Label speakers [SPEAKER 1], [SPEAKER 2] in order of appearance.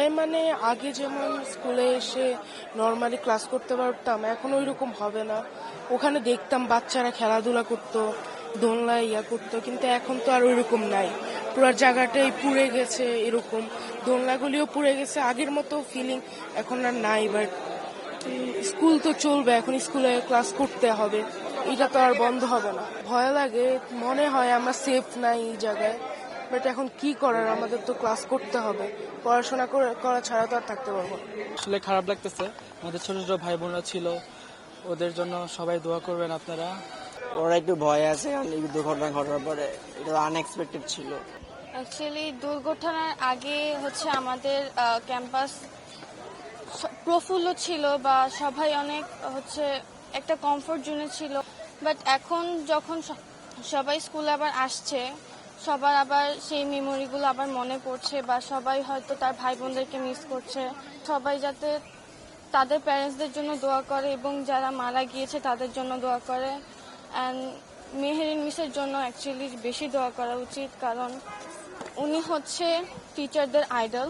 [SPEAKER 1] ভয় মানে আগে যেমন স্কুলে এসে নর্মালি ক্লাস করতে পারতাম, এখন ওইরকম হবে না। ওখানে দেখতাম বাচ্চারা খেলাধুলা করতো, দোলনায় করতো, কিন্তু এখন তো আর ওইরকম নাই। পুরো জায়গাটাই পুড়ে গেছে, এরকম দোলনাগুলিও পুড়ে গেছে, আগের মতো ফিলিং এখন আর নাই। বাট স্কুল তো চলবে, এখন স্কুলে ক্লাস করতে হবে, এটা তো আর বন্ধ হবে না। ভয় লাগে, মনে হয় আমরা সেফ নাই এই জায়গায়। বাট এখন কি করার, আমাদের তো ক্লাস করতে হবে, পড়াশোনা করা ছাড়া তো আর থাকতে পারবো না।
[SPEAKER 2] আসলে খারাপ লাগতেছে, আমাদের ছোট ছোট ভাই বোনরা ছিল, ওদের জন্য সবাই দোয়া করবেন আপনারা।
[SPEAKER 3] ওরা একটু ভয় আছে, এই দুর্ঘটনা ঘটার পরে এটা আনএক্সপেক্টেড ছিল।
[SPEAKER 4] অ্যাকচুয়ালি দুর্ঘটনার আগে আমাদের ক্যাম্পাস প্রফুল্ল ছিল বা সবাই অনেক একটা কমফোর্ট জোনে ছিল। বাট এখন যখন সবাই স্কুলে আবার আসছে, সবার আবার সেই মেমোরিগুলো আবার মনে পড়ছে বা সবাই হয়তো তার ভাই বোনদেরকে মিস করছে। সবাই যাতে তাদের প্যারেন্টসদের জন্য দোয়া করে এবং যারা মারা গিয়েছে তাদের জন্য দোয়া করে। অ্যান্ড মেহেরিন মিসের জন্য অ্যাকচুয়ালি বেশি দোয়া করা উচিত, কারণ উনি টিচারদের আইডল।